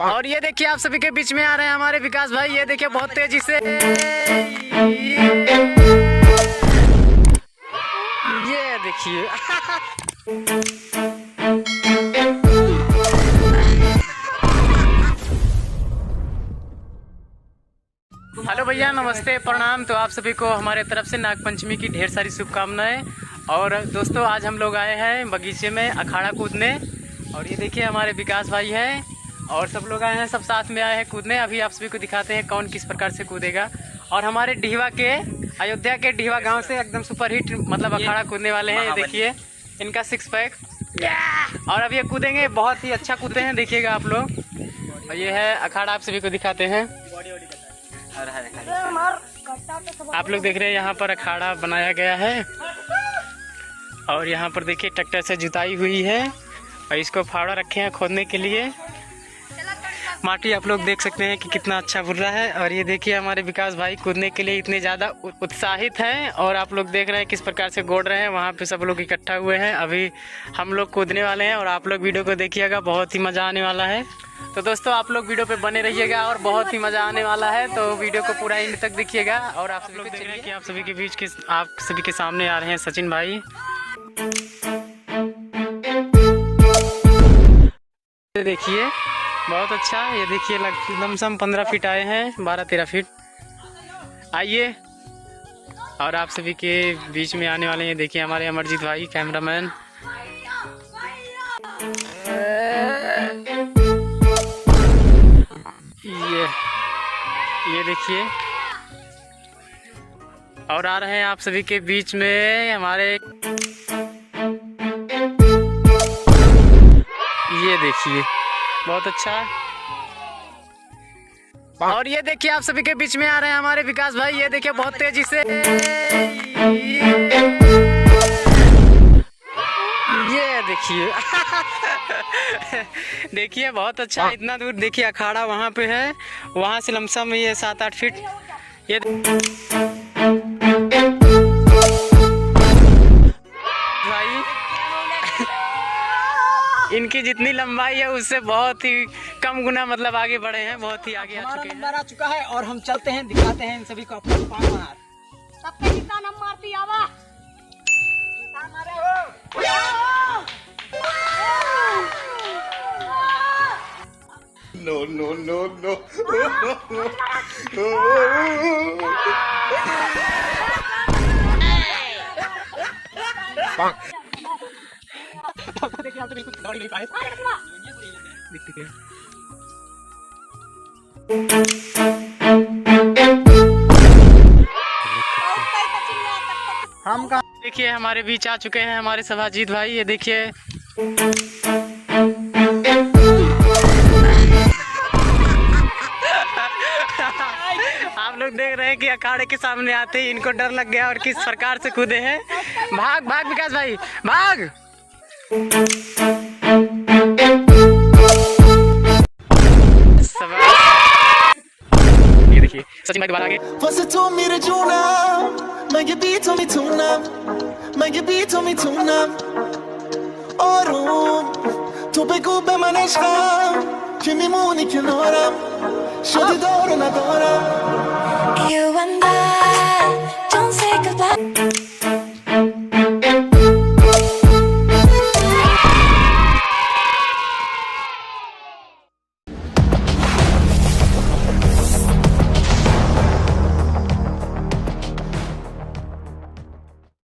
और ये देखिए आप सभी के बीच में आ रहे हैं हमारे विकास भाई। ये देखिए बहुत तेजी से ये देखिए हेलो भैया, नमस्ते, प्रणाम। तो आप सभी को हमारे तरफ से नागपंचमी की ढेर सारी शुभकामनाएं। और दोस्तों आज हम लोग आए हैं बगीचे में अखाड़ा कूदने। और ये देखिए हमारे विकास भाई हैं और सब लोग आए हैं, सब साथ में आए हैं कूदने। अभी आप सभी को दिखाते हैं कौन किस प्रकार से कूदेगा। और हमारे ढीवा के, अयोध्या के ढीवा गांव से एकदम सुपर हिट मतलब अखाड़ा कूदने वाले हैं। ये देखिए इनका 6 पैक। और अब ये कूदेंगे, बहुत ही अच्छा कूदते हैं, देखिएगा आप लोग। और ये है अखाड़ा, आप सभी को दिखाते हैं। आप लोग देख रहे हैं यहाँ पर अखाड़ा बनाया गया है। और यहाँ पर देखिए ट्रैक्टर से जुताई हुई है और इसको फावड़ा रखे हैं खोदने के लिए। माटी आप लोग देख सकते हैं कि कितना अच्छा बुर रहा है। और ये देखिए हमारे विकास भाई कूदने के लिए इतने ज़्यादा उत्साहित हैं। और आप लोग देख रहे हैं किस प्रकार से गोड़ रहे हैं। वहाँ पे सब लोग इकट्ठा हुए हैं। अभी हम लोग कूदने वाले हैं और आप लोग वीडियो को देखिएगा, बहुत ही मज़ा आने वाला है। तो दोस्तों आप लोग वीडियो पे बने रहिएगा और बहुत ही मज़ा आने वाला है। तो वीडियो को पूरा एंड तक देखिएगा। और आप लोग देख रहे हैं कि आप सभी के बीच आप सभी के सामने आ रहे हैं सचिन भाई। देखिए बहुत अच्छा। ये देखिए लमसम 15 फीट आए हैं, 12-13 फीट। आइए, और आप सभी के बीच में आने वाले हैं। देखिए हमारे अमरजीत भाई कैमरामैन। ये देखिए, और आ रहे हैं आप सभी के बीच में हमारे, ये देखिए बहुत अच्छा। और ये देखिए आप सभी के बीच में आ रहे हैं हमारे विकास भाई। ये देखिए बहुत तेजी से ये देखिए देखिए बहुत अच्छा। इतना दूर देखिए अखाड़ा वहाँ पे है, वहाँ से लमसम ये 7-8 फीट। ये भाई इनकी जितनी लंबाई है उससे बहुत ही कम गुना मतलब आगे बढ़े हैं, बहुत ही आगे आ चुके हैं। नंबर आ चुका है और हम चलते हैं, दिखाते हैं इन सभी को अपना पान मार। सबके निशान हम मारती आवा। निशान मारे हो। No, no, no, no. देखिए आप तो बिल्कुल दौड़ नहीं पाए। देखते हैं। हम कहाँ, देखिए हमारे बीच आ चुके हैं हमारे सभाजीत भाई। ये देखिए आप लोग देख रहे हैं कि अखाड़े के सामने आते ही इनको डर लग गया और किस प्रकार से कूदे हैं। भाग भाग विकास भाई भाग। ये देखिए सचिन भाई दोबारा आगे। Você tog mig det jona, men jag bit om i tonen, men jag bit om i tonen. Oron, tu pe gubbe man är skam, kimi moni kenoram, shodi doro na dora. You and I.